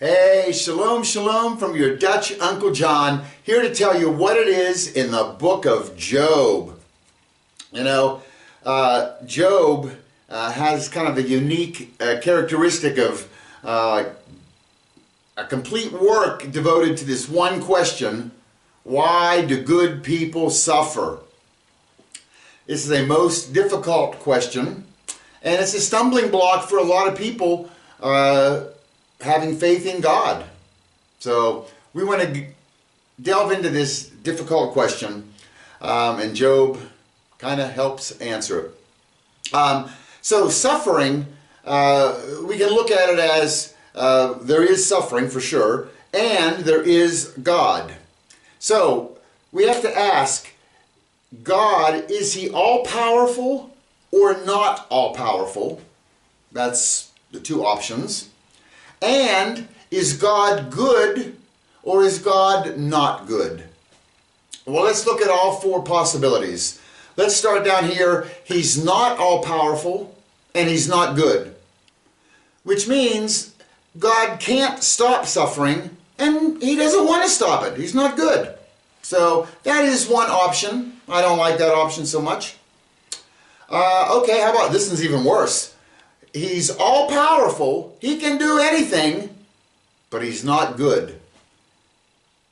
Hey, shalom, shalom from your Dutch Uncle John, here to tell you what it is in the book of Job. You know, Job has kind of a unique characteristic of a complete work devoted to this one question: why do good people suffer? This is a most difficult question, and it's a stumbling block for a lot of people having faith in God. So we want to delve into this difficult question, and Job kind of helps answer it. So suffering, we can look at it as there is suffering for sure, and there is God. So we have to ask, God, is he all-powerful or not all-powerful? That's the two options. And is God good or is God not good? Well, let's look at all four possibilities. Let's start down here. He's not all-powerful and he's not good, which means God can't stop suffering and he doesn't want to stop it. He's not good. So that is one option. I don't like that option so much. Okay, how about this one's even worse. He's all-powerful, he can do anything, but he's not good.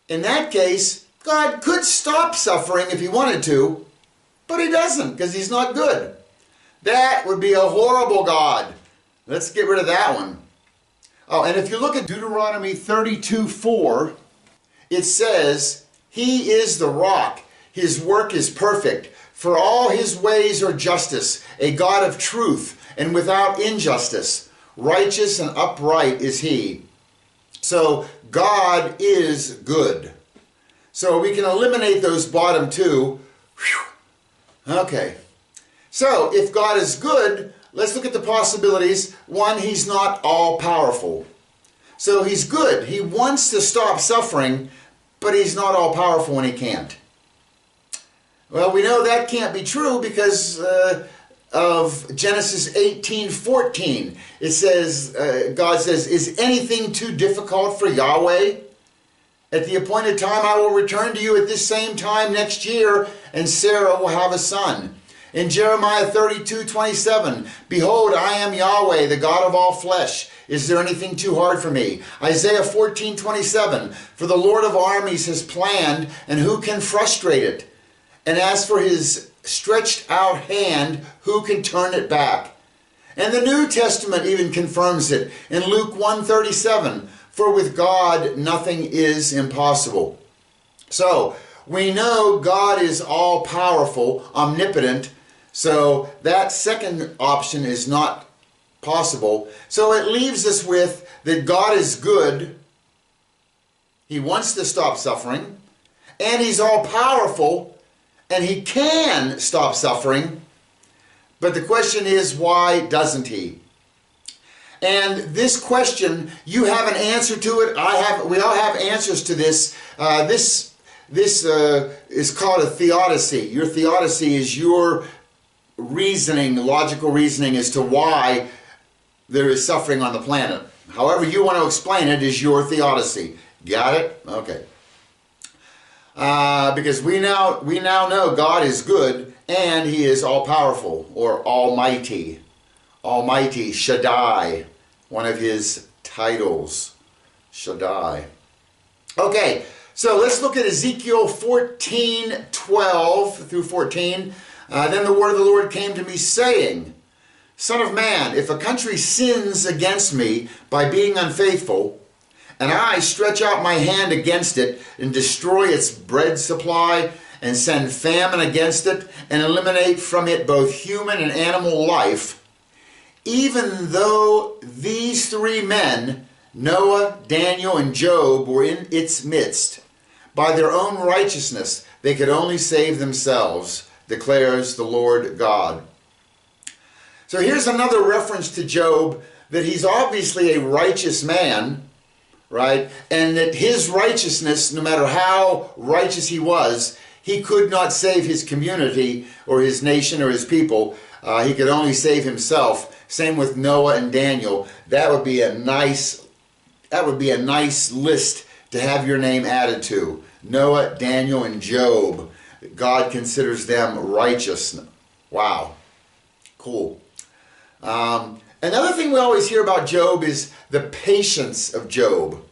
In that case, God could stop suffering if he wanted to, but he doesn't because he's not good. That would be a horrible God. Let's get rid of that one. Oh, and if you look at Deuteronomy 32:4, it says, "He is the rock, his work is perfect, for all his ways are justice, a God of truth, and without injustice. Righteous and upright is he." So God is good. So we can eliminate those bottom two. Whew. Okay. So if God is good, let's look at the possibilities. One, he's not all-powerful. So he's good. He wants to stop suffering, but he's not all-powerful when he can't. Well, we know that can't be true because of Genesis 18:14. It says, God says, "Is anything too difficult for Yahweh? At the appointed time I will return to you at this same time next year, and Sarah will have a son." In Jeremiah 32:27, "Behold, I am Yahweh, the God of all flesh. Is there anything too hard for me?" Isaiah 14:27, "For the Lord of armies has planned, and who can frustrate it? And as for his stretched out hand, who can turn it back?" And the New Testament even confirms it in Luke 1:37, "For with God nothing is impossible." So we know God is all-powerful, omnipotent, so that second option is not possible. So it leaves us with that God is good, he wants to stop suffering, and he's all-powerful, and he can stop suffering, but the question is, why doesn't he? And this question, you have an answer to it. We all have answers to this. This is called a theodicy. Your theodicy is your reasoning, logical reasoning as to why there is suffering on the planet. However you want to explain it is your theodicy. Got it? Okay. Because we now know God is good and he is all-powerful or almighty. Almighty, Shaddai, one of his titles, Shaddai. Okay, so let's look at Ezekiel 14:12 through 14. Then the word of the Lord came to me saying, "Son of man, if a country sins against me by being unfaithful, and I stretch out my hand against it and destroy its bread supply and send famine against it and eliminate from it both human and animal life, even though these three men, Noah, Daniel, and Job, were in its midst, by their own righteousness they could only save themselves, declares the Lord God." So here's another reference to Job, that he's obviously a righteous man, right? And that his righteousness, no matter how righteous he was, he could not save his community or his nation or his people. He could only save himself. Same with Noah and Daniel. That would be a nice that would be a nice list to have your name added to. Noah, Daniel, and Job. God considers them righteous. Wow. Cool. Another thing we always hear about Job is the patience of Job.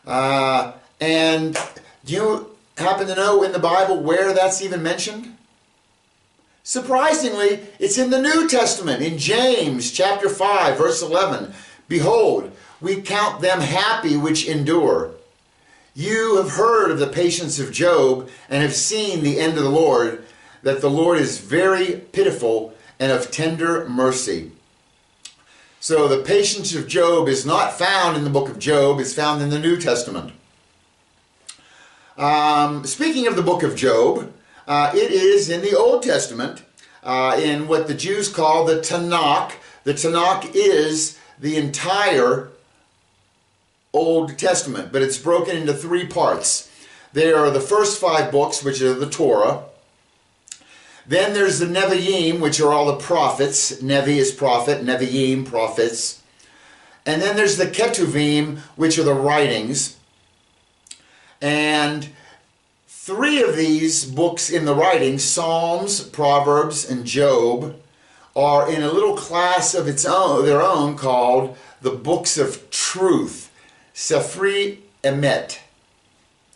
And do you happen to know in the Bible where that's even mentioned? Surprisingly, it's in the New Testament, in James chapter 5, verse 11. Behold, we count them happy which endure. You have heard of the patience of Job and have seen the end of the Lord, that the Lord is very pitiful and of tender mercy. So the patience of Job is not found in the book of Job, it's found in the New Testament. Speaking of the book of Job, it is in the Old Testament, in what the Jews call the Tanakh. The Tanakh is the entire Old Testament, but it's broken into 3 parts. There are the first 5 books, which are the Torah. Then there's the Nevi'im, which are all the prophets. Nevi is prophet, Nevi'im, prophets. And then there's the Ketuvim, which are the writings. And 3 of these books in the writings, Psalms, Proverbs, and Job, are in a little class of their own called the Books of Truth, Sefri Emet.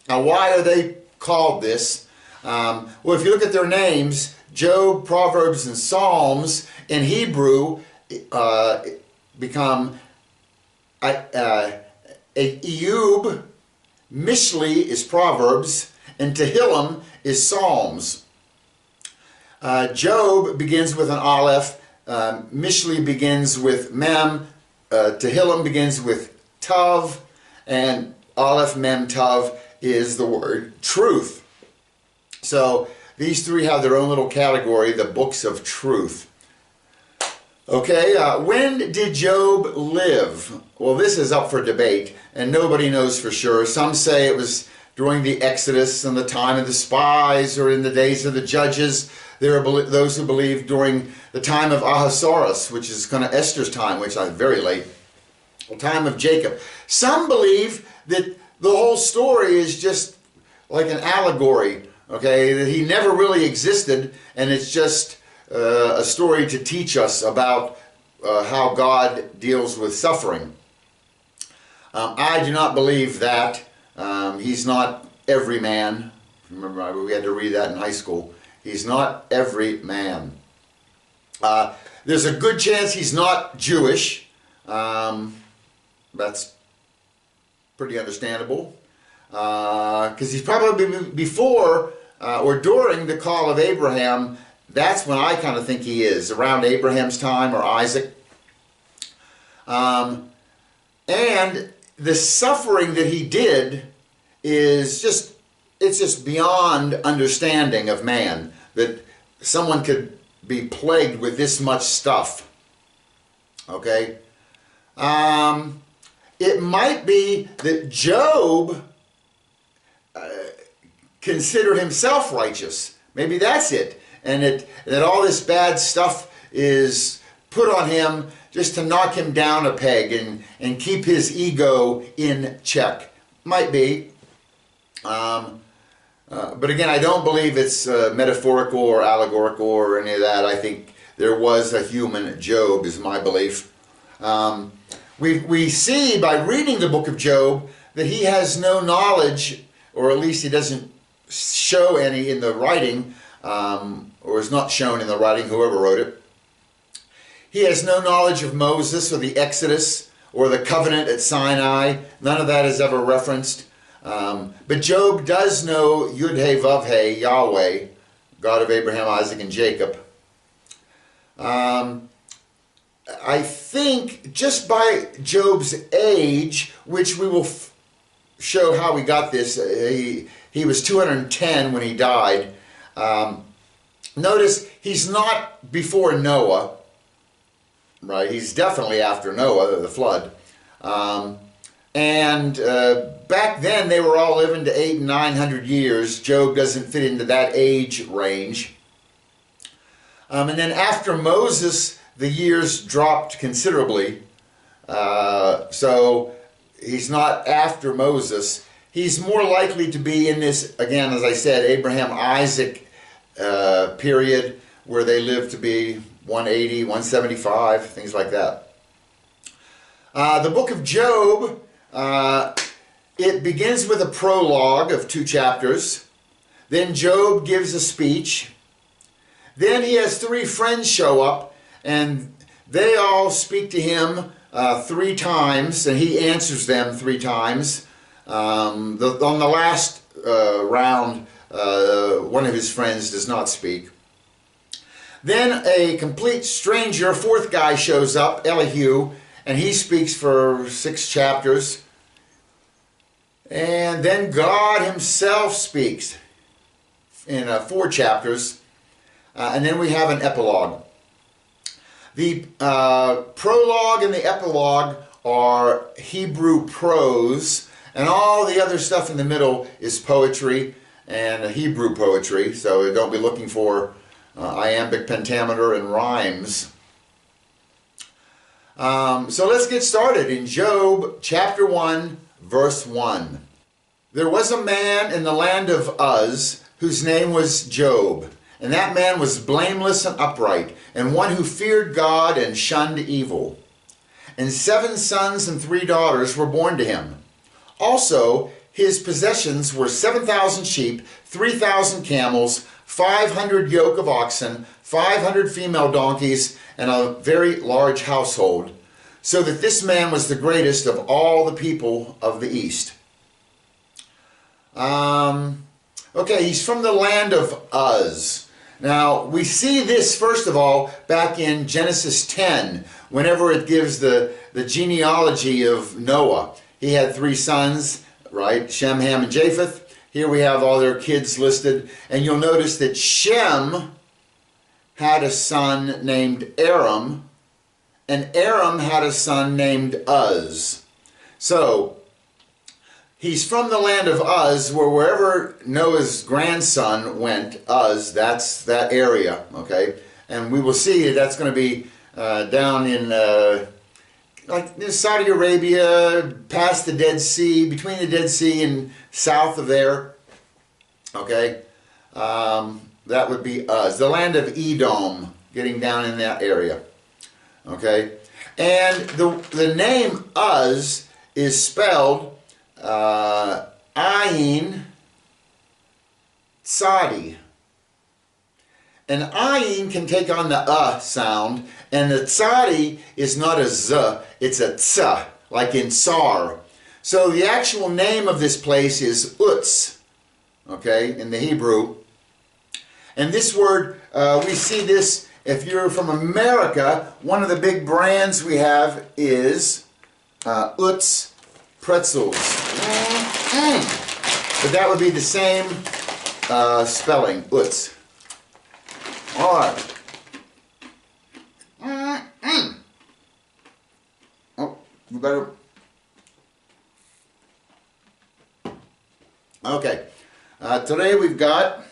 Now, why are they called this? Well, if you look at their names, Job, Proverbs, and Psalms in Hebrew become Iyub, Mishli is Proverbs, and Tehillim is Psalms. Job begins with an Aleph, Mishli begins with Mem, Tehillim begins with Tav, and Aleph, Mem, Tav is the word truth. So these 3 have their own little category, the books of truth. Okay, when did Job live? Well, this is up for debate, and nobody knows for sure. Some say it was during the Exodus and the time of the spies, or in the days of the judges. There are those who believe during the time of Ahasuerus, which is kind of Esther's time, which is very late, the time of Jacob. Some believe that the whole story is just like an allegory, okay, that he never really existed, and it's just a story to teach us about how God deals with suffering. I do not believe that. He's not every man. Remember, we had to read that in high school. He's not every man. There's a good chance he's not Jewish. That's pretty understandable. Because he's probably before or during the call of Abraham. That's when I kind of think he is, around Abraham's time or Isaac. And the suffering that he did is it's just beyond understanding of man, that someone could be plagued with this much stuff. Okay? It might be that Job considered himself righteous. Maybe that's it. And that all this bad stuff is put on him just to knock him down a peg and keep his ego in check. Might be. But again, I don't believe it's metaphorical or allegorical or any of that. I think there was a human Job, is my belief. We see by reading the book of Job that he has no knowledge, or at least he doesn't show any in the writing, or is not shown in the writing, whoever wrote it. He has no knowledge of Moses or the Exodus or the covenant at Sinai. None of that is ever referenced. But Job does know Yud-Heh-Vav-Heh, Yahweh, God of Abraham, Isaac, and Jacob. I think just by Job's age, which we will show how he got this, he was 210 when he died. Notice he's not before Noah, right? He's definitely after Noah, the flood. Back then they were all living to 800 and 900 years. Job doesn't fit into that age range. And then after Moses, the years dropped considerably. So he's not after Moses. He's more likely to be in this, again, as I said, Abraham, Isaac period where they lived to be 180, 175, things like that. The book of Job, it begins with a prologue of 2 chapters. Then Job gives a speech. Then he has 3 friends show up, and they all speak to him 3 times, and he answers them 3 times. On the last round, one of his friends does not speak. Then a complete stranger, a 4th guy, shows up, Elihu, and he speaks for 6 chapters. And then God himself speaks in 4 chapters. And then we have an epilogue. The prologue and the epilogue are Hebrew prose, and all the other stuff in the middle is poetry and Hebrew poetry. So don't be looking for iambic pentameter and rhymes. So let's get started in Job chapter 1, verse 1. There was a man in the land of Uz whose name was Job, and that man was blameless and upright, and one who feared God and shunned evil. And 7 sons and 3 daughters were born to him. Also, his possessions were 7,000 sheep, 3,000 camels, 500 yoke of oxen, 500 female donkeys, and a very large household, so that this man was the greatest of all the people of the East. Okay, he's from the land of Uz. Now, we see this, first of all, back in Genesis 10, whenever it gives the genealogy of Noah. He had 3 sons, right? Shem, Ham, and Japheth. Here we have all their kids listed. And you'll notice that Shem had a son named Aram, and Aram had a son named Uz. So, he's from the land of Uz, where wherever Noah's grandson went, Uz, that's that area, okay? And we will see that's going to be down in like Saudi Arabia, past the Dead Sea, between the Dead Sea and south of there, okay? That would be Uz, the land of Edom, getting down in that area, okay? And the name Uz is spelled Ayin Tsadi. And Ayin can take on the sound, and the Tsadi is not a Z, it's a Tsa, like in Sar. So the actual name of this place is Utz, okay, in the Hebrew. And this word, we see this, if you're from America, one of the big brands we have is Utz pretzels. But that would be the same spelling, Utz. All right. Oh, you better. Okay. Today we've got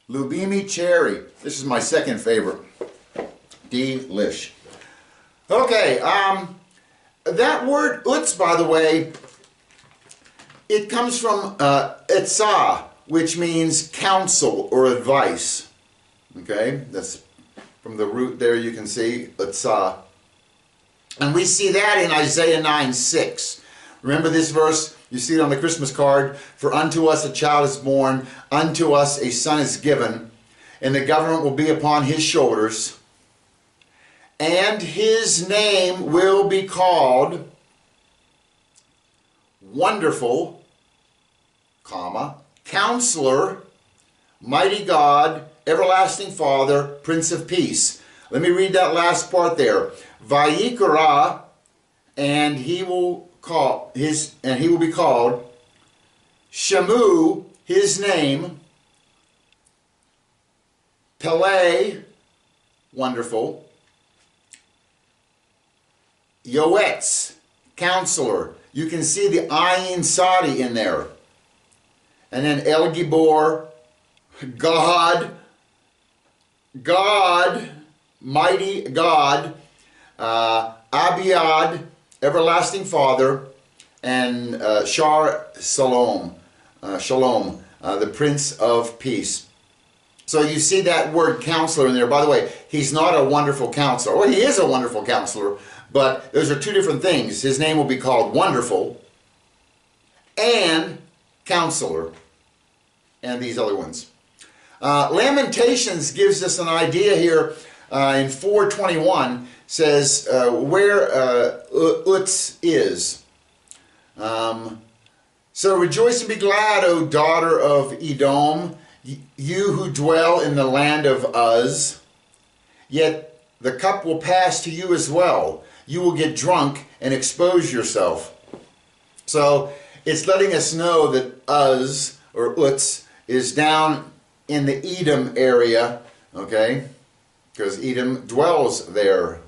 Lubimi cherry. This is my second favorite. Delish. Okay. That word Utz, by the way, it comes from etzah, which means counsel or advice. Okay, that's from the root there, you can see etzah. And we see that in Isaiah 9:6. Remember this verse? You see it on the Christmas card. For unto us a child is born, unto us a son is given, and the government will be upon his shoulders. And his name will be called Wonderful, Counselor, Mighty God, Everlasting Father, Prince of Peace. Let me read that last part there. Vayikra, and he will be called Shemu, his name, Pele, Wonderful, Yoetz, Counselor. You can see the Ayin Sadi in there. And then El Gibor, God, Mighty God, Abiad, everlasting Father, and Shar Shalom, the Prince of Peace. So you see that word counselor in there. By the way, he's not a wonderful counselor. Well, he is a wonderful counselor, but those are two different things. His name will be called Wonderful and Counselor, and these other ones. Lamentations gives us an idea here in 4:21, says where Uz is. So rejoice and be glad, O daughter of Edom, you who dwell in the land of Uz. Yet the cup will pass to you as well. You will get drunk and expose yourself. So it's letting us know that Uz, or Uz, is down in the Edom area, okay? Because Edom dwells there.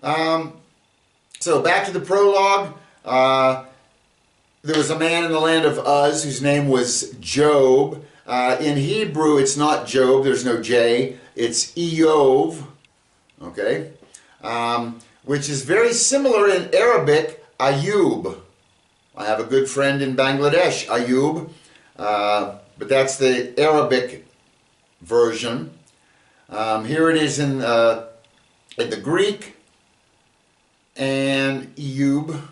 So back to the prologue. There was a man in the land of Uz whose name was Job. In Hebrew, it's not Job. There's no J. It's Eov, okay? Which is very similar in Arabic, Ayub. I have a good friend in Bangladesh, Ayub. But that's the Arabic version. Here it is in the Greek, and Eub.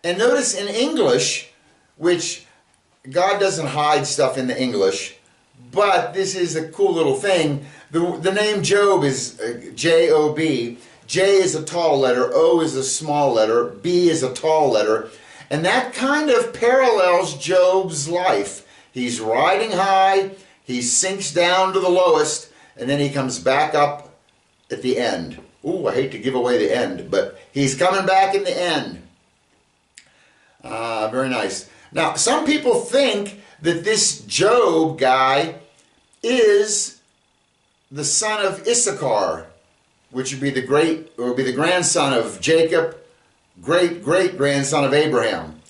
And notice in English, which God doesn't hide stuff in the English, but this is a cool little thing. The name Job is J-O-B. J is a tall letter, O is a small letter, B is a tall letter. And that kind of parallels Job's life. He's riding high, he sinks down to the lowest, and then he comes back up at the end. Ooh, I hate to give away the end, but he's coming back in the end. Very nice. Now, some people think that this Job guy is the son of Issachar, which would be the grandson of Jacob, great-great-grandson of Abraham.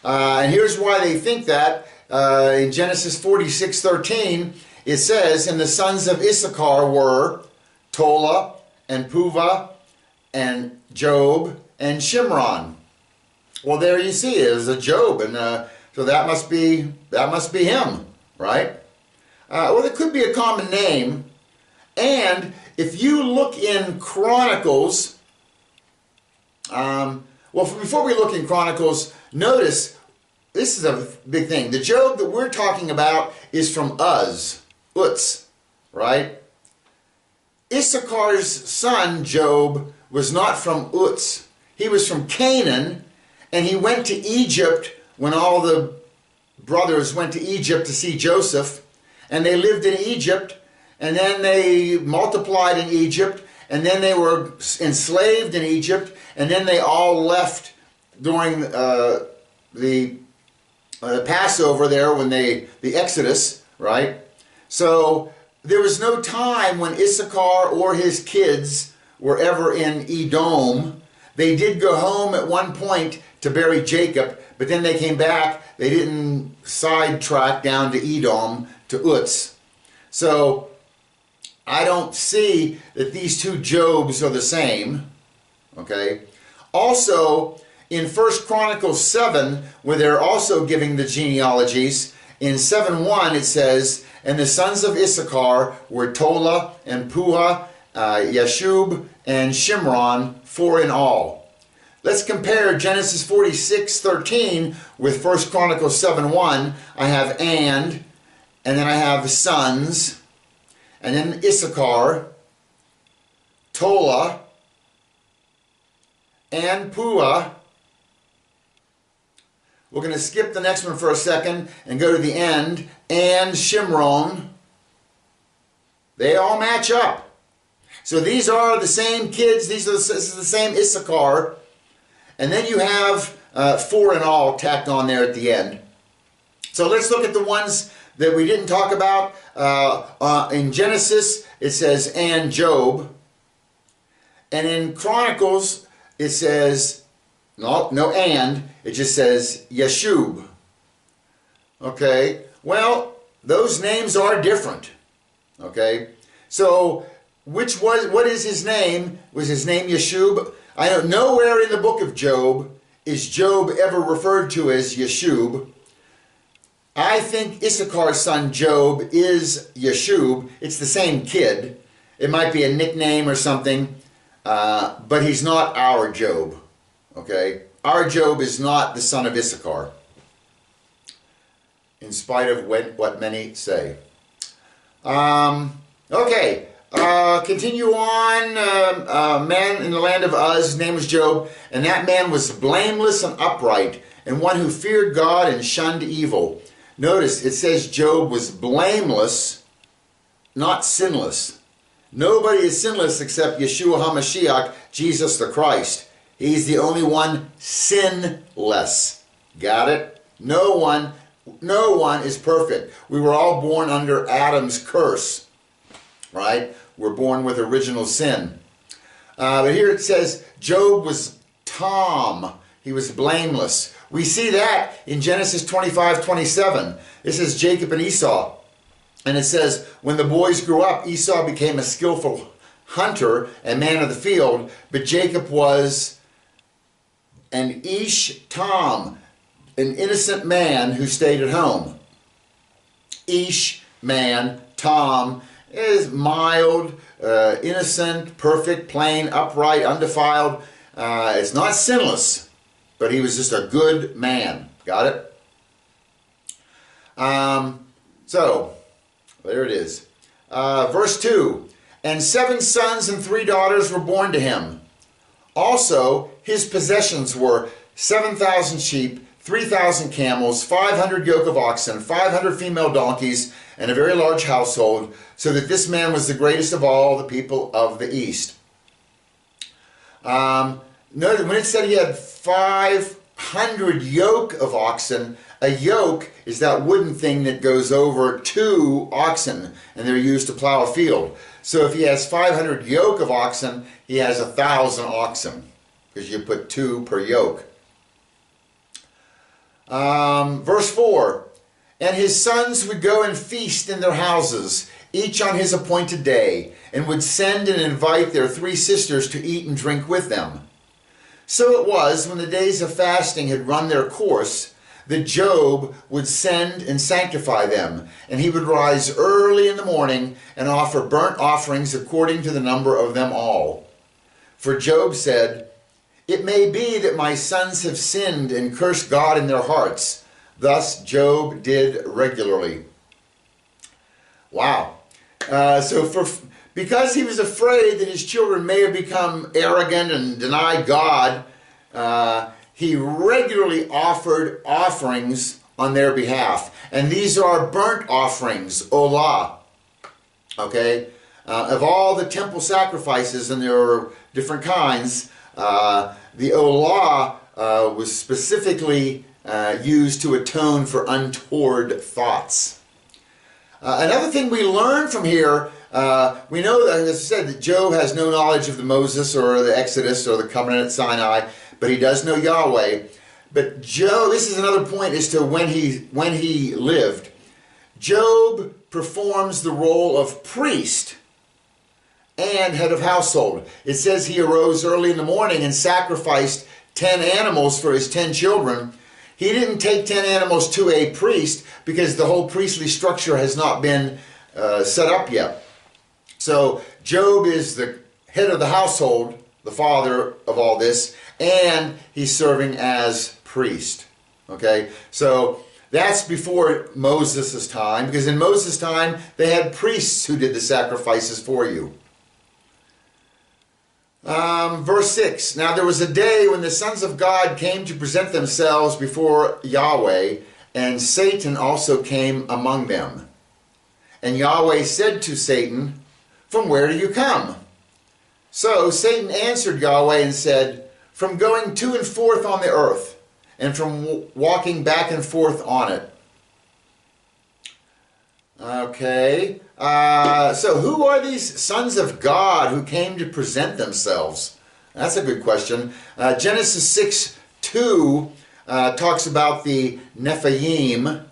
And here's why they think that. In Genesis 46:13, it says, and the sons of Issachar were Tola and Puvah and Job and Shimron. Well, there you see, there's a Job, and so that must be him, right? Well, it could be a common name. And if you look in Chronicles, well, before we look in Chronicles, notice, this is a big thing. The Job that we're talking about is from Uz, right? Issachar's son, Job, was not from Uz. He was from Canaan, and he went to Egypt when all the brothers went to Egypt to see Joseph, and they lived in Egypt, and then they multiplied in Egypt, and then they were enslaved in Egypt, and then they all left during the Passover there, when the Exodus, right? So there was no time when Issachar or his kids were ever in Edom. They did go home at one point to bury Jacob, but then they came back. They didn't sidetrack down to Edom, to Uz. So I don't see that these two Jobs are the same, okay? Also, in 1 Chronicles 7, where they're also giving the genealogies, in 7:1 it says, and the sons of Issachar were Tola and Puah, Yashub, and Shimron, 4 in all. Let's compare Genesis 46:13 with 1 Chronicles 7:1. I have and then I have sons, and then Issachar, Tola, and Puah. We're going to skip the next one for a second and go to the end. And Shimron. They all match up. So these are the same kids. This is the same Issachar. And then you have 4 in all tacked on there at the end. So let's look at the ones that we didn't talk about. In Genesis, it says, and Job. And in Chronicles, it says, no and, it just says Yashub. Okay, well, those names are different. Okay, so what is his name? Was his name Yeshub? I know nowhere in the book of Job is Job ever referred to as Yeshub. I think Issachar's son Job is Yeshub. It's the same kid. It might be a nickname or something, but he's not our Job. Okay? Our Job is not the son of Issachar, in spite of what many say. Okay, continue on. A man in the land of Uz, his name was Job, and that man was blameless and upright, and one who feared God and shunned evil. Notice it says Job was blameless, not sinless. Nobody is sinless except Yeshua HaMashiach, Jesus the Christ. He's the only one sinless. Got it? No one is perfect. We were all born under Adam's curse, right? We're born with original sin. But here it says Job was tam. He was blameless. We see that in Genesis 25:27. This is Jacob and Esau. And it says, when the boys grew up, Esau became a skillful hunter and man of the field, but Jacob was an ish tam, an innocent man who stayed at home. Ish, man, tam, is mild, innocent, perfect, plain, upright, undefiled. It's not sinless, but he was just a good man. Got it? So, there it is. Verse 2, and 7 sons and 3 daughters were born to him. Also, his possessions were 7,000 sheep, 3,000 camels, 500 yoke of oxen, 500 female donkeys, and a very large household, so that this man was the greatest of all the people of the East. Notice when it said he had 500 yoke of oxen, a yoke is that wooden thing that goes over 2 oxen, and they're used to plow a field. So if he has 500 yoke of oxen, he has 1,000 oxen, because you put 2 per yoke. Verse 4, and his sons would go and feast in their houses, each on his appointed day, and would send and invite their 3 sisters to eat and drink with them. So it was, when the days of fasting had run their course, that Job would send and sanctify them, and he would rise early in the morning and offer burnt offerings according to the number of them all. For Job said, it may be that my sons have sinned and cursed God in their hearts. Thus Job did regularly. Wow. Because he was afraid that his children may have become arrogant and denied God, he regularly offered offerings on their behalf. And these are burnt offerings, olah. Okay? Of all the temple sacrifices, and there are different kinds, the olah was specifically used to atone for untoward thoughts. Another thing we learn from here, we know that, as I said, that Job has no knowledge of the Moses or the Exodus or the covenant at Sinai, but he does know Yahweh. But Job, this is another point as to when he lived. Job performs the role of priest and head of household. It says he arose early in the morning and sacrificed 10 animals for his 10 children. He didn't take 10 animals to a priest because the whole priestly structure has not been set up yet. So Job is the head of the household, the father of all this, and he's serving as priest. Okay, so that's before Moses' time, because in Moses' time they had priests who did the sacrifices for you. Verse 6, now there was a day when the sons of God came to present themselves before Yahweh, and Satan also came among them. And Yahweh said to Satan, from where do you come? So Satan answered Yahweh and said, from going to and forth on the earth, and from walking back and forth on it. Okay, so who are these sons of God who came to present themselves? That's a good question. Genesis 6:2 talks about the Nephilim,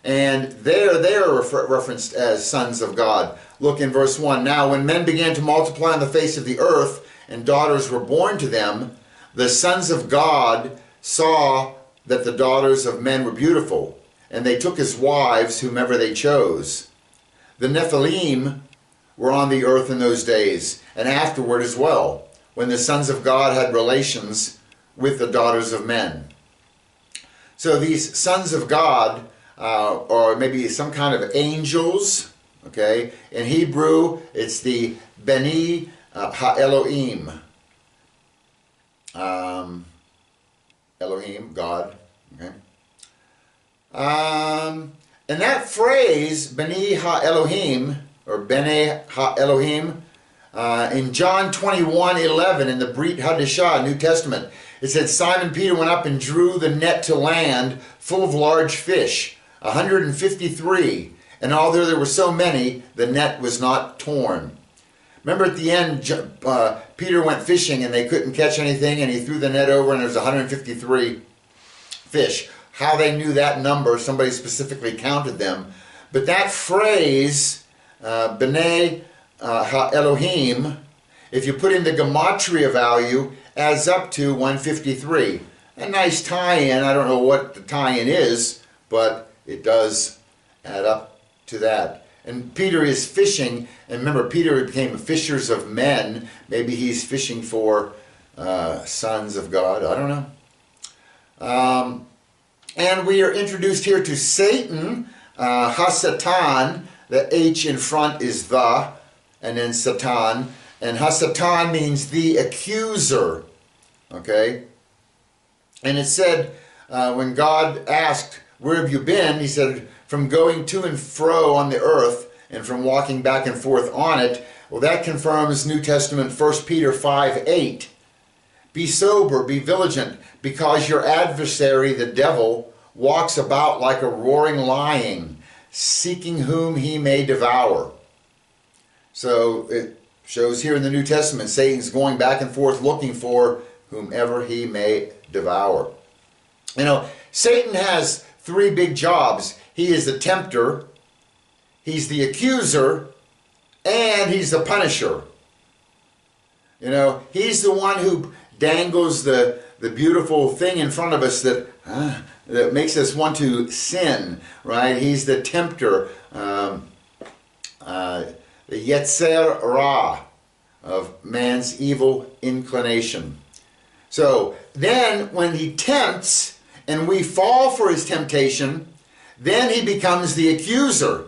And they are referenced as sons of God. Look in verse 1. Now when men began to multiply on the face of the earth, and daughters were born to them, the sons of God saw that the daughters of men were beautiful, and they took as wives whomever they chose. The Nephilim were on the earth in those days, and afterward as well, when the sons of God had relations with the daughters of men. So these sons of God, or maybe some kind of angels, okay? In Hebrew, it's the Beni Ha-Elohim. Elohim, God, okay? And that phrase, Beni Ha-Elohim, or Bene Ha-Elohim, in John 21:11 in the Brit Hadashah, New Testament, it said, Simon Peter went up and drew the net to land full of large fish, 153, and although there were so many, the net was not torn. Remember at the end, Peter went fishing and they couldn't catch anything, and he threw the net over and there was 153 fish. How they knew that number, somebody specifically counted them. But that phrase, B'nai Ha-Elohim, if you put in the gematria value, adds up to 153. A nice tie-in. I don't know what the tie-in is, but it does add up to that. And Peter is fishing, and remember, Peter became fishers of men. Maybe he's fishing for sons of God. I don't know. And we are introduced here to Satan, Hasatan. The H in front is the, and then Satan. And Hasatan means the accuser. Okay? And it said, when God asked, where have you been? He said, from going to and fro on the earth and from walking back and forth on it. Well, that confirms New Testament 1 Peter 5:8. Be sober, be vigilant, because your adversary, the devil, walks about like a roaring lion, seeking whom he may devour. So it shows here in the New Testament, Satan's going back and forth looking for whomever he may devour. You know, Satan has three big jobs. He is the tempter, he's the accuser, and he's the punisher. You know, he's the one who dangles the beautiful thing in front of us that makes us want to sin, right? He's the tempter, the Yetzer Ra of man's evil inclination. So then when he tempts and we fall for his temptation, then he becomes the accuser,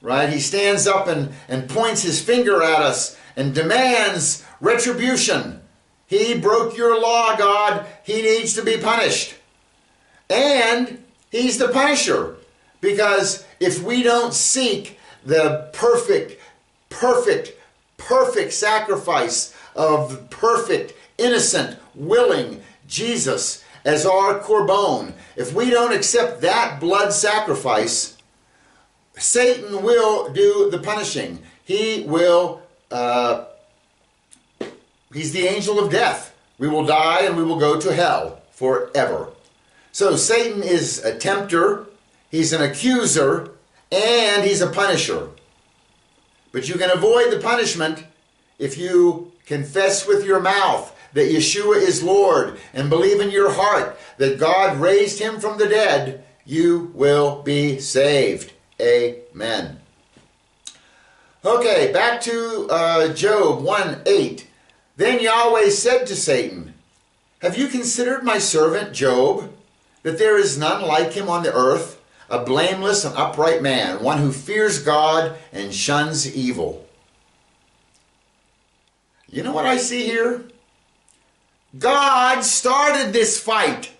right? He stands up and points his finger at us and demands retribution. He broke your law, God. He needs to be punished. And he's the punisher, because if we don't seek the perfect sacrifice of the perfect, innocent, willing Jesus as our korban, if we don't accept that blood sacrifice, Satan will do the punishing. He will, he's the angel of death. We will die and we will go to hell forever. So Satan is a tempter, he's an accuser, and he's a punisher. But you can avoid the punishment if you confess with your mouth that Yeshua is Lord and believe in your heart that God raised him from the dead. You will be saved. Amen. Okay, back to Job 1:8. Then Yahweh said to Satan, have you considered my servant Job, that there is none like him on the earth, a blameless and upright man, one who fears God and shuns evil? You know what I see here? God started this fight.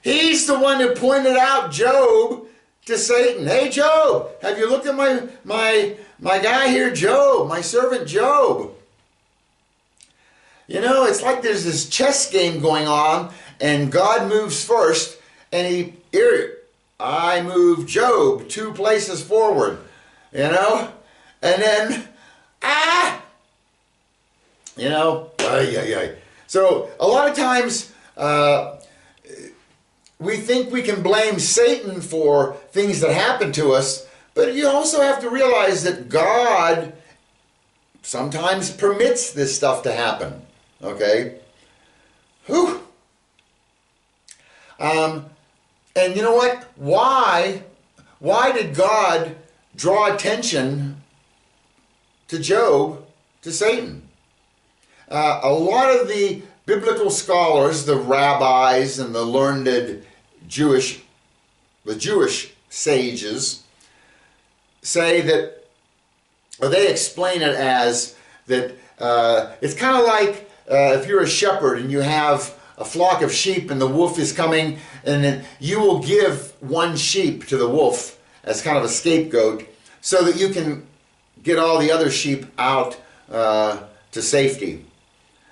He's the one who pointed out Job to Satan. Hey Job, have you looked at my guy here, Job, my servant Job? You know, it's like there's this chess game going on, and God moves first, and I move Job 2 places forward, you know, and then, you know, So a lot of times we think we can blame Satan for things that happen to us, but you also have to realize that God sometimes permits this stuff to happen. Okay? Whew. And you know what? Why did God draw attention to Job, to Satan? A lot of the biblical scholars, the rabbis and the learned Jewish sages, say that, or they explain it as that it's kind of like if you're a shepherd and you have a flock of sheep and the wolf is coming, and then you will give one sheep to the wolf as kind of a scapegoat so that you can get all the other sheep out to safety.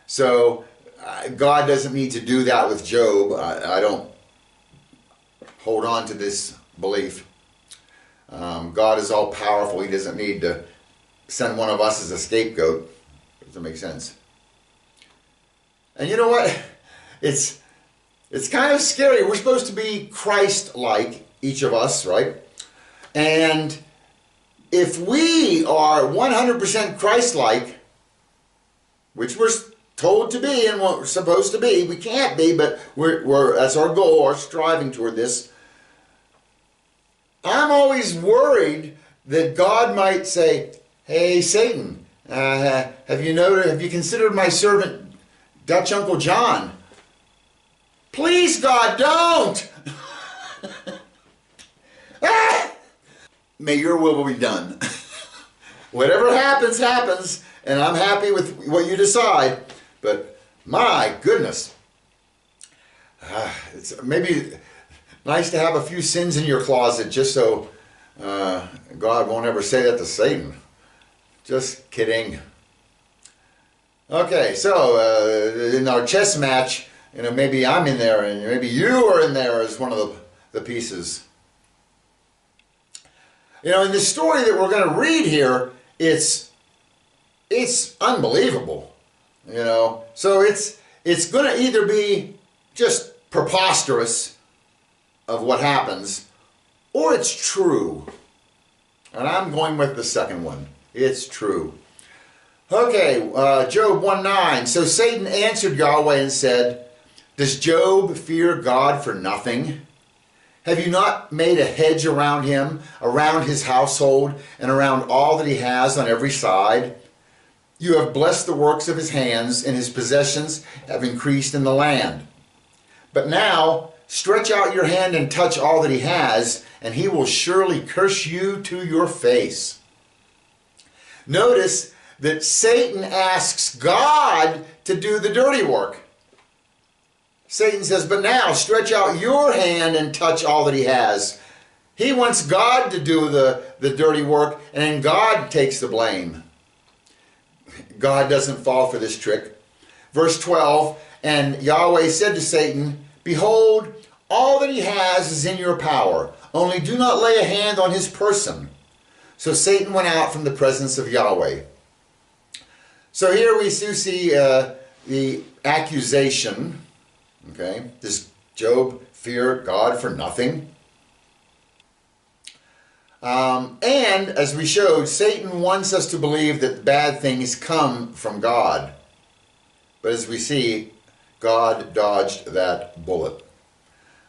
So God doesn't need to do that with Job. I don't hold on to this belief. God is all powerful. He doesn't need to send one of us as a scapegoat. Doesn't make sense. And you know what? It's kind of scary. We're supposed to be Christ-like, each of us, right? And if we are 100% Christ-like, which we're told to be and what we're supposed to be, we can't be, but that's our goal, our striving toward this. I'm always worried that God might say, "Hey, Satan, have you considered my servant Dutch Uncle John? Please, God, don't! May your will be done." Whatever happens, happens, and I'm happy with what you decide. But my goodness, it's maybe nice to have a few sins in your closet just so God won't ever say that to Satan. Just kidding. Okay, so in our chess match, maybe I'm in there and maybe you are in there as one of the pieces. In the story that we're going to read here, it's unbelievable. So it's going to either be just preposterous of what happens, or it's true. And I'm going with the second one. It's true. Okay, Job 1:9. So Satan answered Yahweh and said, "Does Job fear God for nothing? Have you not made a hedge around him, around his household, and around all that he has on every side? You have blessed the works of his hands, and his possessions have increased in the land. But now stretch out your hand and touch all that he has, and he will surely curse you to your face." Notice that Satan asks God to do the dirty work. Satan says, "But now stretch out your hand and touch all that he has." He wants God to do the dirty work, and then God takes the blame. God doesn't fall for this trick. Verse 12, and Yahweh said to Satan, "Behold, all that he has is in your power. Only do not lay a hand on his person." So Satan went out from the presence of Yahweh. So here we do see the accusation. Okay, does Job fear God for nothing? And as we showed, Satan wants us to believe that bad things come from God. But as we see, God dodged that bullet.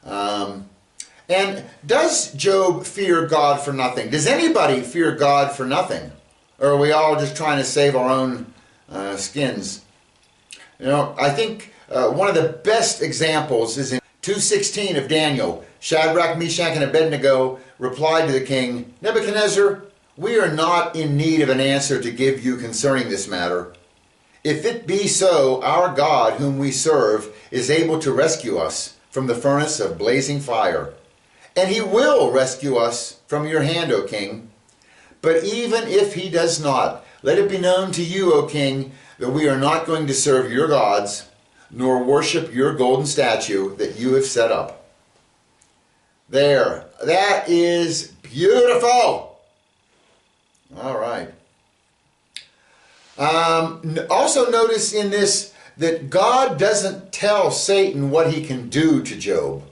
And does Job fear God for nothing? Does anybody fear God for nothing? Or are we all just trying to save our own skins? I think one of the best examples is in 2:16 of Daniel. Shadrach, Meshach, and Abednego replied to the king, "Nebuchadnezzar, we are not in need of an answer to give you concerning this matter. If it be so, our God, whom we serve, is able to rescue us from the furnace of blazing fire. And he will rescue us from your hand, O king. But even if he does not, let it be known to you, O king, that we are not going to serve your gods, nor worship your golden statue that you have set up." There. That is beautiful. All right. Also notice in this that God doesn't tell Satan what he can do to Job.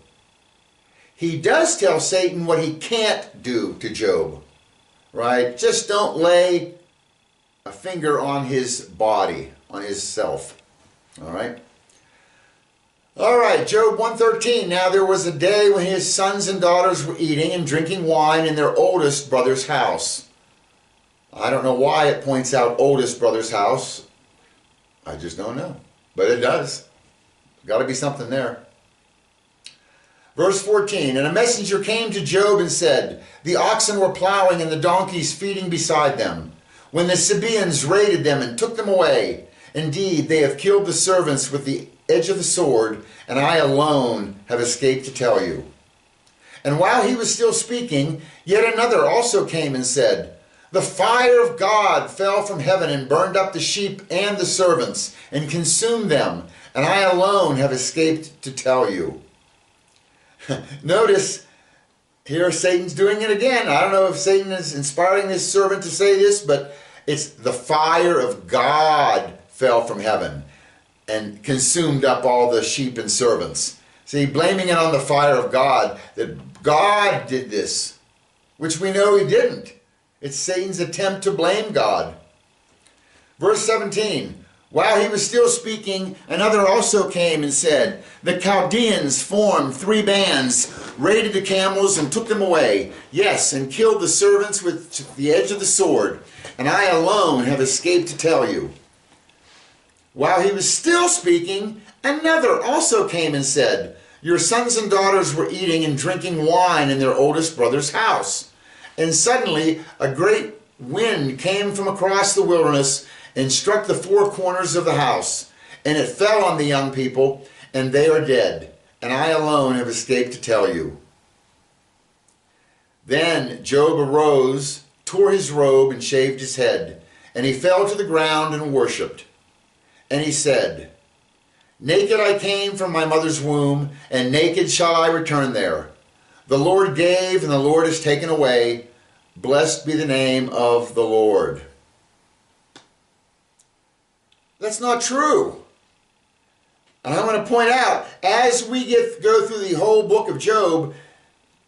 he does tell Satan what he can't do to Job, right? Just don't lay a finger on his body, on his self, all right? All right, Job 1:13. Now there was a day when his sons and daughters were eating and drinking wine in their oldest brother's house. I don't know why it points out oldest brother's house. I just don't know. But it does. Got to be something there. Verse 14. And a messenger came to Job and said, the oxen were plowing and the donkeys feeding beside them, when the Sabaeans raided them and took them away. Indeed, they have killed the servants with the edge of the sword, and I alone have escaped to tell you. And while he was still speaking, yet another also came and said, the fire of God fell from heaven and burned up the sheep and the servants and consumed them, and I alone have escaped to tell you. Notice, here Satan's doing it again. I don't know if Satan is inspiring this servant to say this, but it's the fire of God fell from heaven and consumed up all the sheep and servants. See, blaming it on the fire of God, that God did this, which we know he didn't. It's Satan's attempt to blame God. Verse 17, while he was still speaking, another also came and said, the Chaldeans formed 3 bands, raided the camels and took them away, yes, and killed the servants with the edge of the sword, and I alone have escaped to tell you. While he was still speaking, another also came and said, your sons and daughters were eating and drinking wine in their oldest brother's house. And suddenly a great wind came from across the wilderness and struck the 4 corners of the house. And it fell on the young people, and they are dead. And I alone have escaped to tell you. Then Job arose, tore his robe, and shaved his head. And he fell to the ground and worshipped. And he said, naked I came from my mother's womb, and naked shall I return there. The Lord gave, and the Lord has taken away. Blessed be the name of the Lord. That's not true. And I want to point out, as we go through the whole book of Job,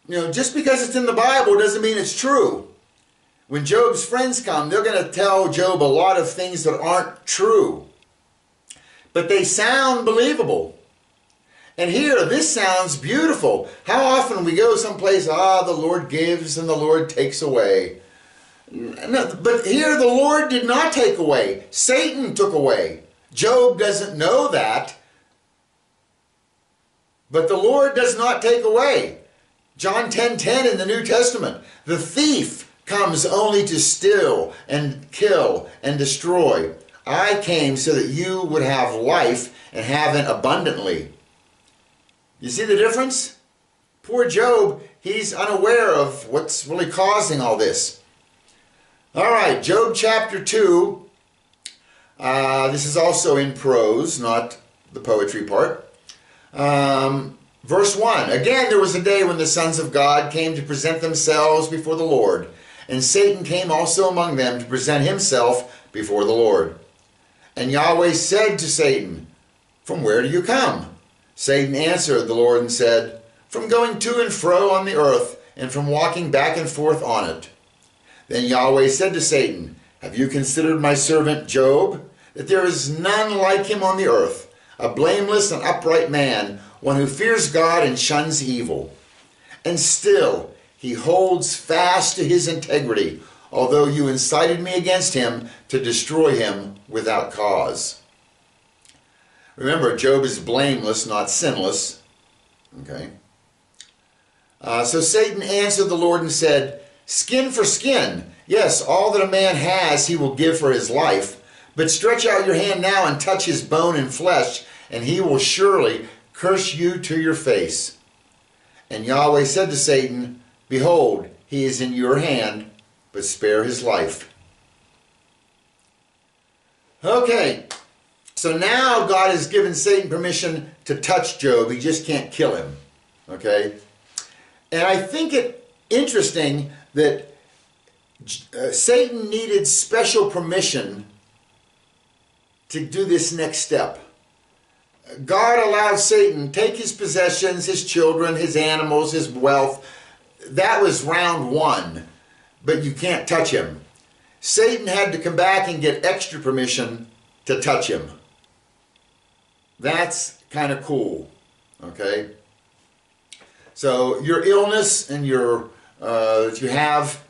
just because it's in the Bible doesn't mean it's true. When Job's friends come, they're going to tell Job a lot of things that aren't true. But they sound believable. And here, this sounds beautiful. How often we go someplace, the Lord gives and the Lord takes away. No, but here the Lord did not take away. Satan took away. Job doesn't know that. But the Lord does not take away. John 10:10 in the New Testament. The thief comes only to steal and kill and destroy. I came so that you would have life and have it abundantly. You see the difference? Poor Job, he's unaware of what's really causing all this. All right, Job chapter 2. This is also in prose, not the poetry part. Verse 1. Again, there was a day when the sons of God came to present themselves before the Lord, and Satan came also among them to present himself before the Lord. And Yahweh said to Satan, from where do you come? Satan answered the Lord and said, from going to and fro on the earth, and from walking back and forth on it. Then Yahweh said to Satan, have you considered my servant Job, that there is none like him on the earth, a blameless and upright man, one who fears God and shuns evil? And still he holds fast to his integrity, although you incited me against him to destroy him without cause. Remember, Job is blameless, not sinless. Okay. So Satan answered the Lord and said, skin for skin. Yes, all that a man has he will give for his life. But stretch out your hand now and touch his bone and flesh, and he will surely curse you to your face. And Yahweh said to Satan, behold, he is in your hand, but spare his life. Okay, so now God has given Satan permission to touch Job. He just can't kill him. Okay? And I think it interesting that Satan needed special permission to do this next step. God allowed Satan take his possessions, his children, his animals, his wealth. That was round one, but you can't touch him. Satan had to come back and get extra permission to touch him. That's kind of cool, okay? So your illness and your that you have,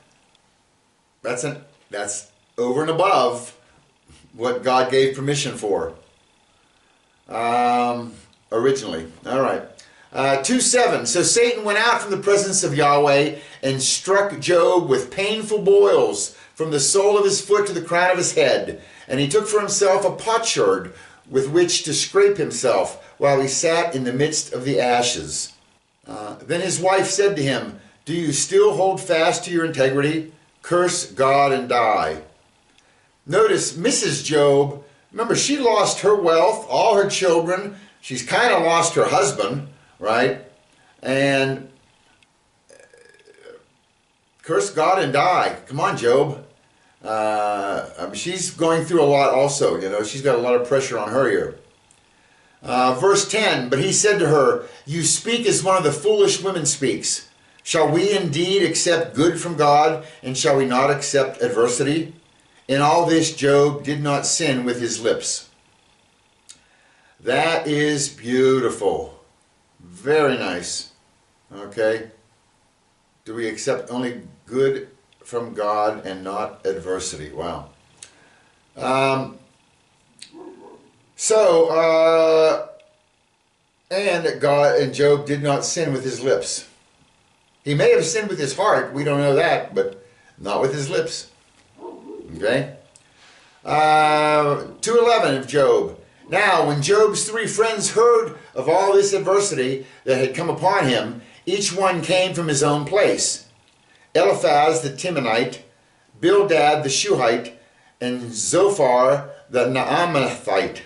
that's over and above what God gave permission for originally. All right. 2:7. So Satan went out from the presence of Yahweh and struck Job with painful boils from the sole of his foot to the crown of his head. And he took for himself a potsherd with which to scrape himself while he sat in the midst of the ashes. Then his wife said to him, "Do you still hold fast to your integrity? Curse God and die." Notice Mrs. Job, remember, she lost her wealth, all her children. She's kind of lost her husband, right? And curse God and die. Come on, Job. She's going through a lot also, you know. She's got a lot of pressure on her here. Verse 10, but he said to her, "You speak as one of the foolish women speaks. Shall we indeed accept good from God, and shall we not accept adversity? In all this Job did not sin with his lips." That is beautiful. Very nice. Okay. Do we accept only good from God and not adversity? Wow. And God and Job did not sin with his lips. He may have sinned with his heart, we don't know that, but not with his lips. Okay? 2:11 of Job. Now, when Job's three friends heard of all this adversity that had come upon him, each one came from his own place. Eliphaz the Temanite, Bildad the Shuhite, and Zophar the Naamathite.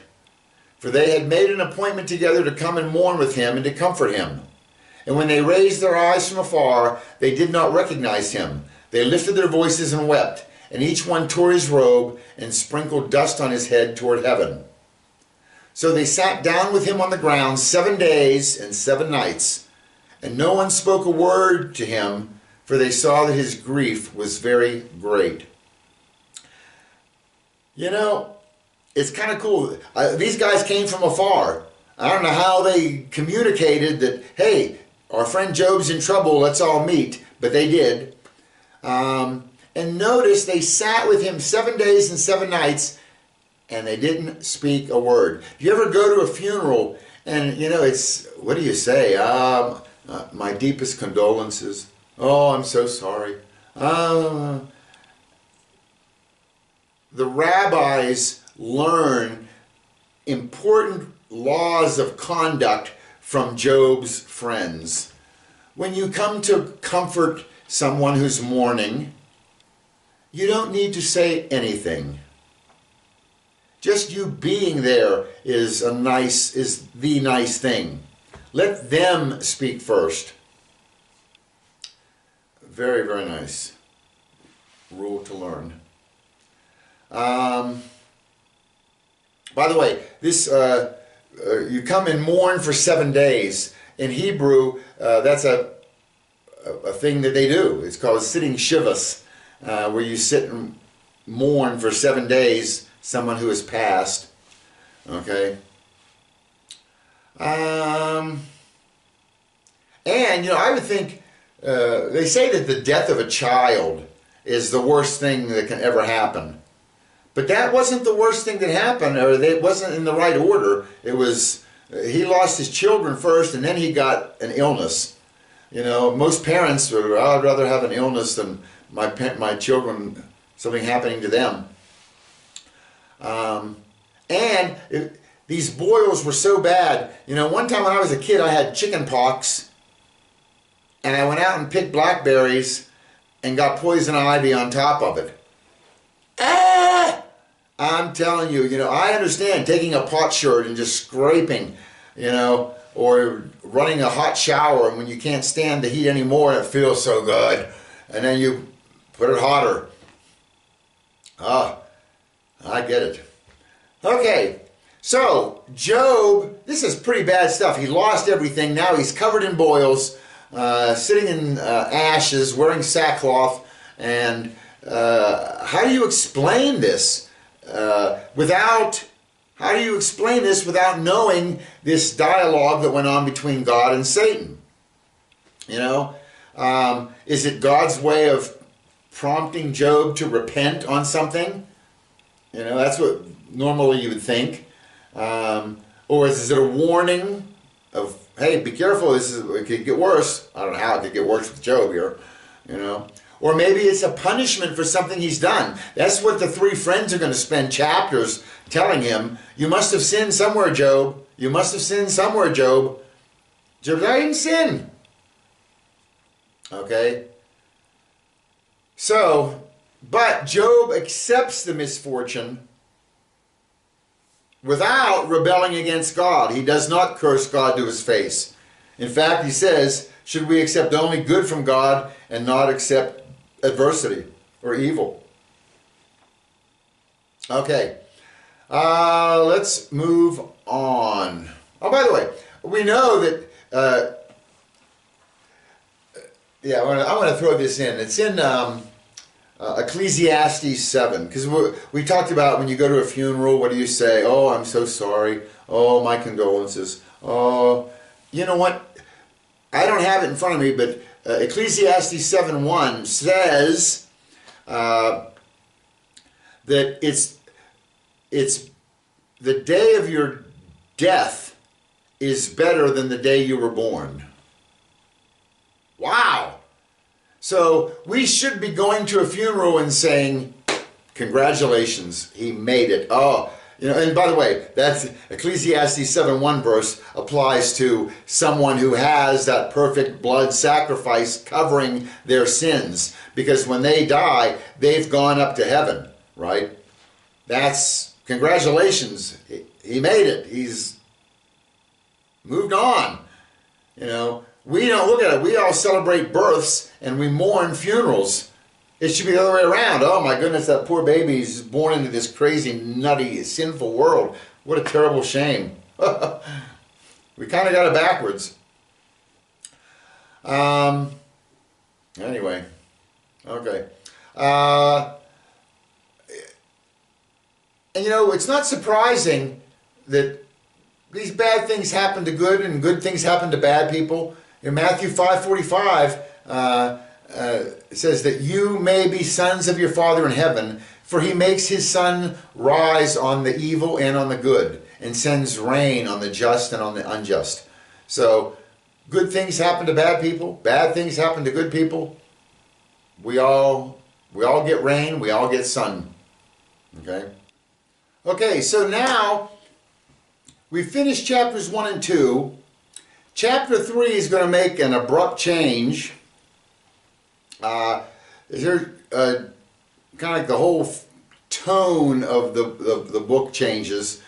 For they had made an appointment together to come and mourn with him and to comfort him. And when they raised their eyes from afar, they did not recognize him. They lifted their voices and wept, and each one tore his robe and sprinkled dust on his head toward heaven. So they sat down with him on the ground 7 days and 7 nights, and no one spoke a word to him, for they saw that his grief was very great. You know, it's kind of cool. These guys came from afar. I don't know how they communicated that, hey, our friend Job's in trouble, let's all meet. But they did. And notice they sat with him 7 days and 7 nights, and they didn't speak a word. You ever go to a funeral and, you know, it's, what do you say? My deepest condolences. Oh, I'm so sorry. The rabbis learn important laws of conduct from Job's friends. When you come to comfort someone who's mourning, you don't need to say anything. Just you being there is the nice thing. Let them speak first. Very, very nice rule to learn. By the way, this you come and mourn for 7 days. In Hebrew, that's a thing that they do. It's called sitting shivas, where you sit and mourn for 7 days someone who has passed. Okay. And you know, I would think they say that the death of a child is the worst thing that can ever happen. But that wasn't the worst thing that happened, or it wasn't in the right order. It was, he lost his children first, and then he got an illness. You know, most parents would, I'd rather have an illness than my children, something happening to them. These boils were so bad. You know, one time when I was a kid, I had chicken pox, and I went out and picked blackberries and got poison ivy on top of it. I'm telling you, you know, I understand taking a potsherd and just scraping, you know, or running a hot shower, and when you can't stand the heat anymore, it feels so good, and then you put it hotter. I get it. Okay, So, Job, this is pretty bad stuff. He lost everything. Now he's covered in boils, sitting in ashes, wearing sackcloth. And how do you explain this how do you explain this without knowing this dialogue that went on between God and Satan? You know, is it God's way of prompting Job to repent on something? You know, that's what normally you would think. Or is it a warning of, hey, be careful, it could get worse. I don't know how it could get worse with Job here, you know. Or maybe it's a punishment for something he's done. That's what the three friends are going to spend chapters telling him. You must have sinned somewhere, Job. You must have sinned somewhere, Job. Job, I didn't sin. Okay. So, but Job accepts the misfortune without rebelling against God. He does not curse God to his face. In fact, he says, should we accept only good from God and not accept adversity or evil? Okay. Let's move on. Oh, by the way, we know that, yeah, I want to throw this in. It's in Ecclesiastes 7, because we talked about when you go to a funeral, what do you say? Oh, I'm so sorry. Oh, my condolences. Oh, you know what? I don't have it in front of me, but Ecclesiastes 7:1 says that it's the day of your death is better than the day you were born. Wow! So we should be going to a funeral and saying, congratulations, he made it. Oh, you know, and by the way, that's Ecclesiastes 7:1 verse applies to someone who has that perfect blood sacrifice covering their sins. Because when they die, they've gone up to heaven, right? That's, congratulations, he made it. He's moved on, you know. We don't look at it. We all celebrate births and we mourn funerals. It should be the other way around. Oh my goodness, that poor baby's born into this crazy, nutty, sinful world. What a terrible shame. We kind of got it backwards. Anyway. Okay. And you know, it's not surprising that these bad things happen to good and good things happen to bad people. In Matthew 5:45, it says that you may be sons of your Father in heaven, for he makes his sun rise on the evil and on the good, and sends rain on the just and on the unjust. So, good things happen to bad people, bad things happen to good people. We all get rain, we all get sun. Okay? Okay, so now we finished chapters 1 and 2. Chapter 3 is going to make an abrupt change. Kind of like the whole tone of the book changes.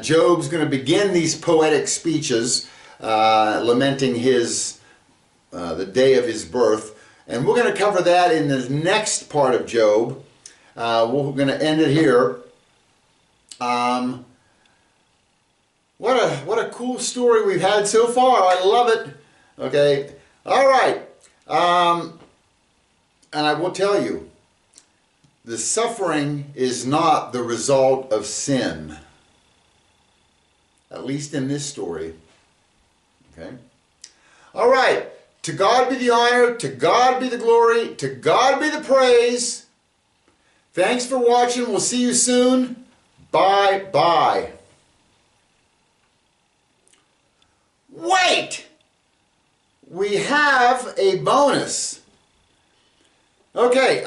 Job's going to begin these poetic speeches, lamenting the day of his birth. And we're going to cover that in the next part of Job. We're going to end it here. What a cool story we've had so far. I love it. Okay. All right. And I will tell you, the suffering is not the result of sin. At least in this story. Okay. All right. To God be the honor. To God be the glory. To God be the praise. Thanks for watching. We'll see you soon. Bye-bye. Wait! We have a bonus. Okay,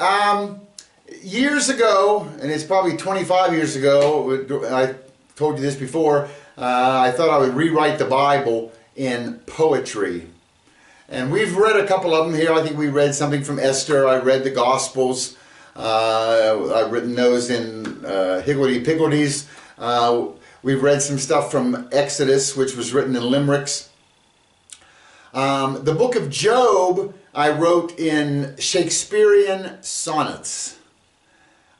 years ago, and it's probably 25 years ago, I told you this before, I thought I would rewrite the Bible in poetry. And we've read a couple of them here. I think we read something from Esther. I read the Gospels. I've written those in Higgledy-Piggledies. We've read some stuff from Exodus, which was written in limericks. The book of Job I wrote in Shakespearean sonnets.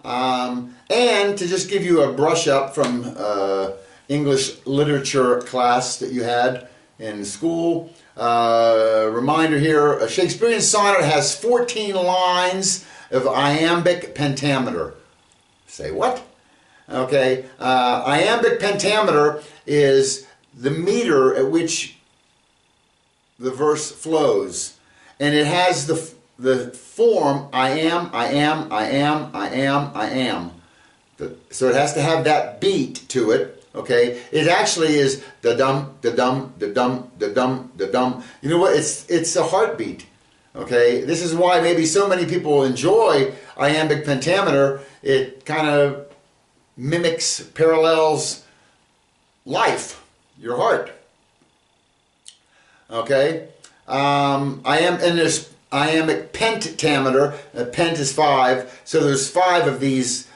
And to just give you a brush up from English literature class that you had in school. Reminder here, a Shakespearean sonnet has 14 lines of iambic pentameter. Say what? Okay, iambic pentameter is the meter at which the verse flows. And it has the form I am, I am, I am, I am, I am. So it has to have that beat to it. Okay, it actually is da dum, da dum, da dum, da dum, da dum. You know what? It's a heartbeat. Okay, this is why maybe so many people enjoy iambic pentameter. It kind of mimics, parallels life, your heart. Okay, there's iambic pentameter. Pent is 5, so there's 5 of these.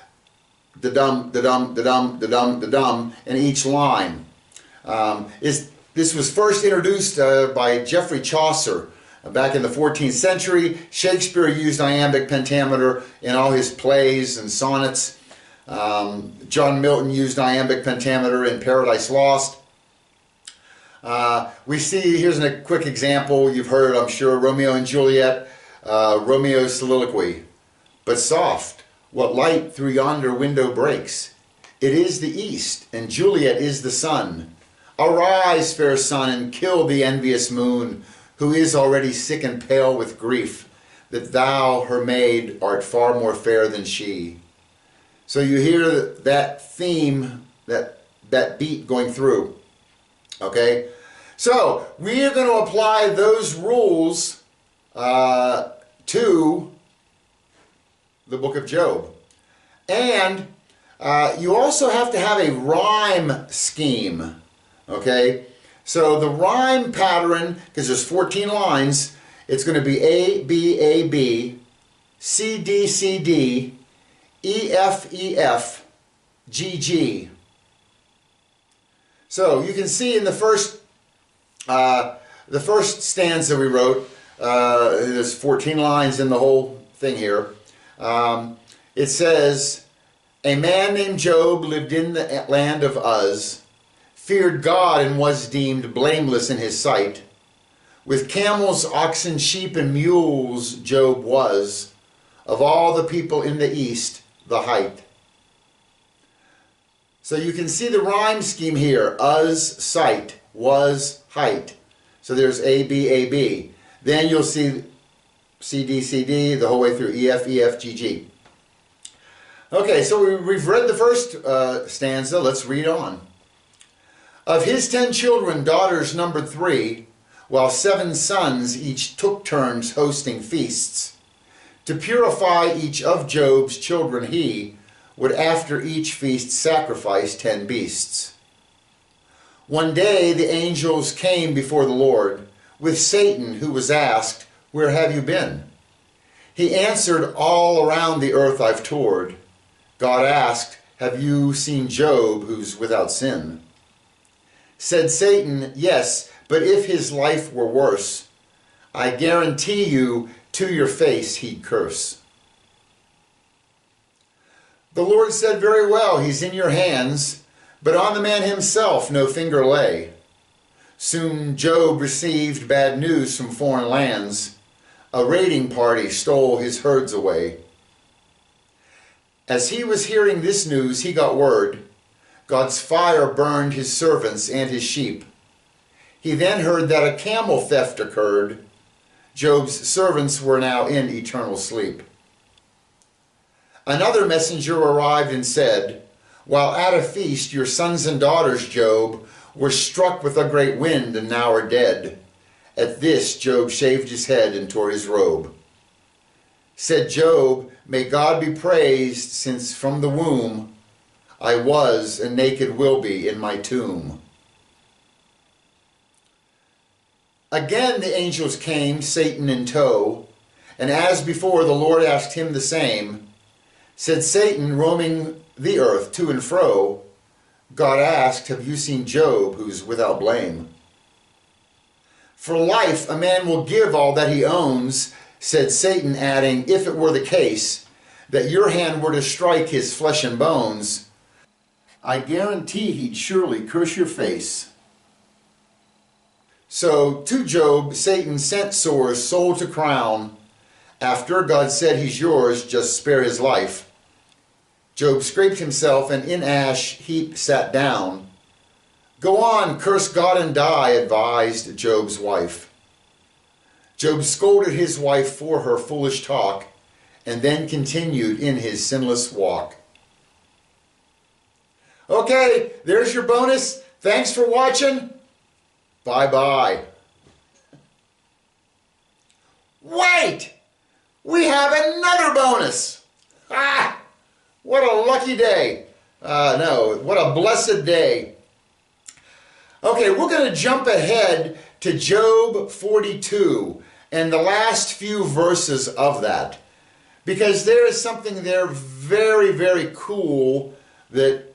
Da dum, da dum, da dum, da dum, da dum, in each line. This was first introduced by Geoffrey Chaucer back in the 14th century. Shakespeare used iambic pentameter in all his plays and sonnets. John Milton used iambic pentameter in Paradise Lost. We see, here's a quick example, you've heard it I'm sure, Romeo and Juliet, Romeo's soliloquy. But soft, what light through yonder window breaks? It is the east, and Juliet is the sun. Arise, fair sun, and kill the envious moon, who is already sick and pale with grief, that thou, her maid, art far more fair than she. So you hear that theme, that beat going through. Okay? So, we are going to apply those rules to the book of Job. And you also have to have a rhyme scheme. Okay? So the rhyme pattern, because there's 14 lines, it's going to be A, B, A, B, C, D, C, D, E, F, E, F, G, G. So you can see in the first stanza we wrote, there's 14 lines in the whole thing here. It says, a man named Job lived in the land of Uz, feared God and was deemed blameless in his sight. With camels, oxen, sheep, and mules Job was, of all the people in the east, the height. So you can see the rhyme scheme here. Uz, sight, was, height. So there's A, B, A, B. Then you'll see C, D, C, D, the whole way through E, F, E, F, G, G. Okay, so we've read the first stanza. Let's read on. Of his 10 children, daughters numbered 3, while 7 sons each took turns hosting feasts. To purify each of Job's children he would after each feast sacrifice 10 beasts. One day the angels came before the Lord, with Satan, who was asked, where have you been? He answered, all around the earth I've toured. God asked, have you seen Job, who's without sin? Said Satan, yes, but if his life were worse, I guarantee you to your face he'd curse. The Lord said, very well, he's in your hands, but on the man himself no finger lay. Soon Job received bad news from foreign lands. A raiding party stole his herds away. As he was hearing this news, he got word. God's fire burned his servants and his sheep. He then heard that a camel theft occurred. Job's servants were now in eternal sleep. Another messenger arrived and said, while at a feast your sons and daughters, Job, were struck with a great wind and now are dead. At this, Job shaved his head and tore his robe. Said Job, may God be praised, since from the womb I was and naked will be in my tomb. Again the angels came, Satan in tow, and as before the Lord asked him the same. Said Satan, roaming the earth to and fro, God asked, have you seen Job, who's without blame? For life a man will give all that he owns, said Satan, adding, if it were the case that your hand were to strike his flesh and bones, I guarantee he'd surely curse your face. So to Job, Satan sent sores, soul to crown. After God said, he's yours, just spare his life. Job scraped himself and in ash heap sat down. Go on, curse God and die, advised Job's wife. Job scolded his wife for her foolish talk and then continued in his sinless walk. Okay, there's your bonus. Thanks for watching. Bye-bye. Wait! We have another bonus! Ah! What a lucky day. No, what a blessed day. Okay, we're going to jump ahead to Job 42 and the last few verses of that, because there is something there very, very cool that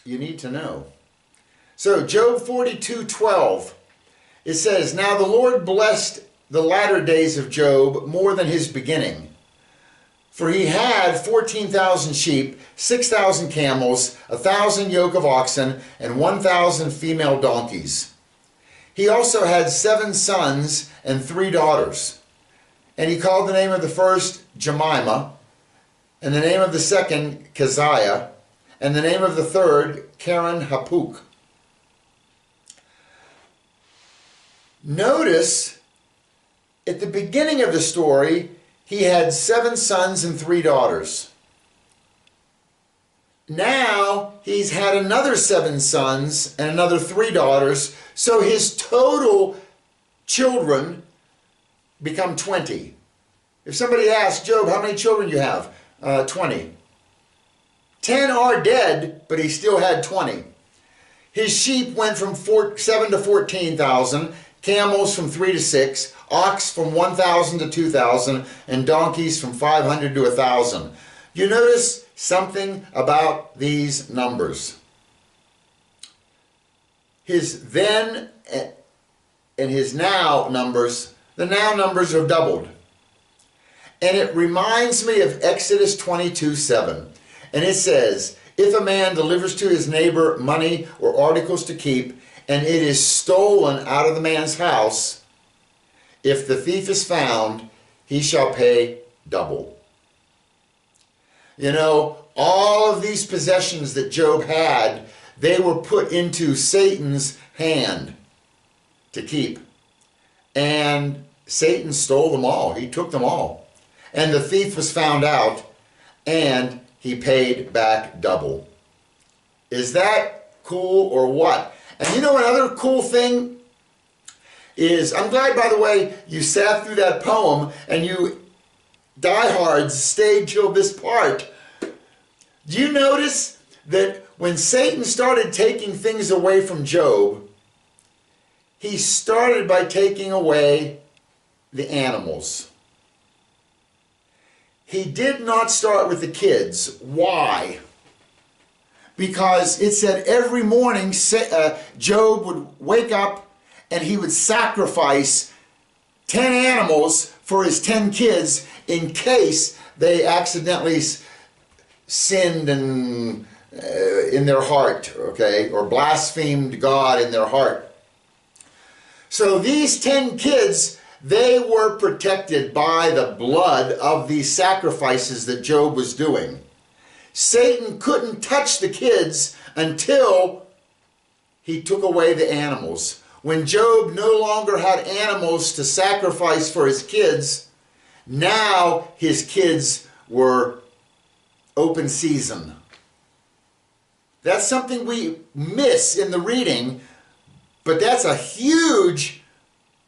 you need to know. So Job 42:12, it says, Now the Lord blessed the latter days of Job more than his beginning. For he had 14,000 sheep, 6,000 camels, 1,000 yoke of oxen, and 1,000 female donkeys. He also had 7 sons and 3 daughters. And he called the name of the first Jemimah, and the name of the second Keziah, and the name of the third Keren-Happuch. Notice, at the beginning of the story, he had 7 sons and 3 daughters. Now, he's had another 7 sons and another 3 daughters, so his total children become 20. If somebody asks, Job, how many children do you have? 20. 10 are dead, but he still had 20. His sheep went from 7 to 14,000, camels from 3 to 6, ox from 1,000 to 2,000, and donkeys from 500 to 1,000. You notice something about these numbers. His then and his now numbers, the now numbers are doubled. And it reminds me of Exodus 22:7. And it says, if a man delivers to his neighbor money or articles to keep, and it is stolen out of the man's house, if the thief is found, he shall pay double. You know, all of these possessions that Job had, they were put into Satan's hand to keep. And Satan stole them all. He took them all. And the thief was found out, and he paid back double. Is that cool or what? And you know another cool thing is, I'm glad, by the way, you sat through that poem and you diehards stayed till this part. Do you notice that when Satan started taking things away from Job, he started by taking away the animals? He did not start with the kids. Why? Because it said every morning Job would wake up and he would sacrifice 10 animals for his 10 kids in case they accidentally sinned in their heart, okay, or blasphemed God in their heart. So these 10 kids, they were protected by the blood of these sacrifices that Job was doing. Satan couldn't touch the kids until he took away the animals. When Job no longer had animals to sacrifice for his kids, now his kids were open season. That's something we miss in the reading, but that's a huge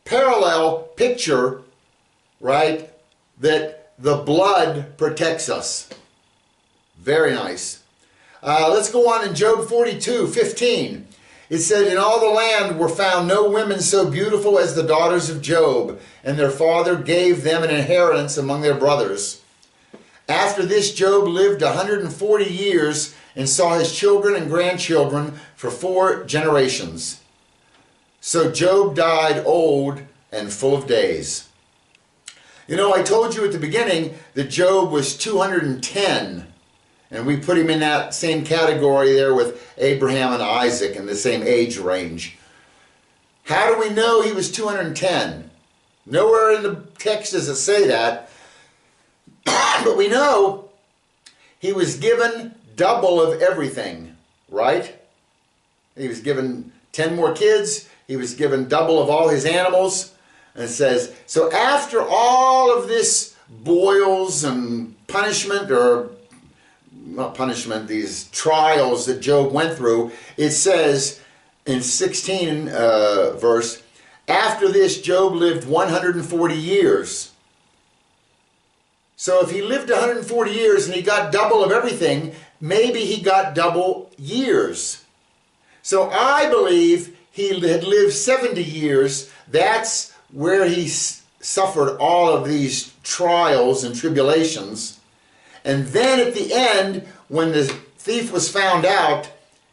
parallel picture, right? That the blood protects us. Very nice. Let's go on in Job 42:15. It said, in all the land were found no women so beautiful as the daughters of Job, and their father gave them an inheritance among their brothers. After this, Job lived 140 years and saw his children and grandchildren for 4 generations. So Job died old and full of days. You know, I told you at the beginning that Job was 210 And we put him in that same category there with Abraham and Isaac in the same age range. How do we know he was 210? Nowhere in the text does it say that. But we know he was given double of everything, right? He was given 10 more kids. He was given double of all his animals. And it says, so after all of this boils and punishment, or not punishment, these trials that Job went through, it says in 16 verse, after this Job lived 140 years. So if he lived 140 years and he got double of everything, maybe he got double years. So I believe he had lived 70 years. That's where he suffered all of these trials and tribulations. And then at the end, when the thief was found out,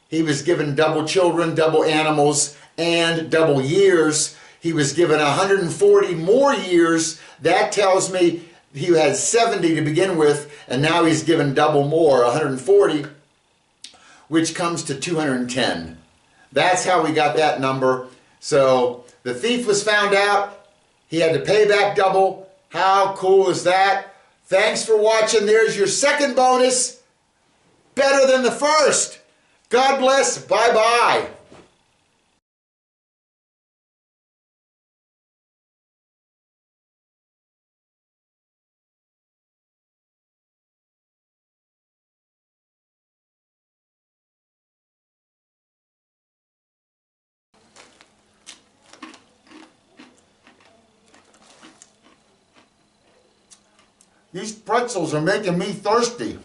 he was given double children, double animals, and double years. He was given 140 more years. That tells me he had 70 to begin with, and now he's given double more, 140, which comes to 210. That's how we got that number. So the thief was found out. He had to pay back double. How cool is that? Thanks for watching. There's your second bonus. Better than the first. God bless. Bye-bye. These pretzels are making me thirsty.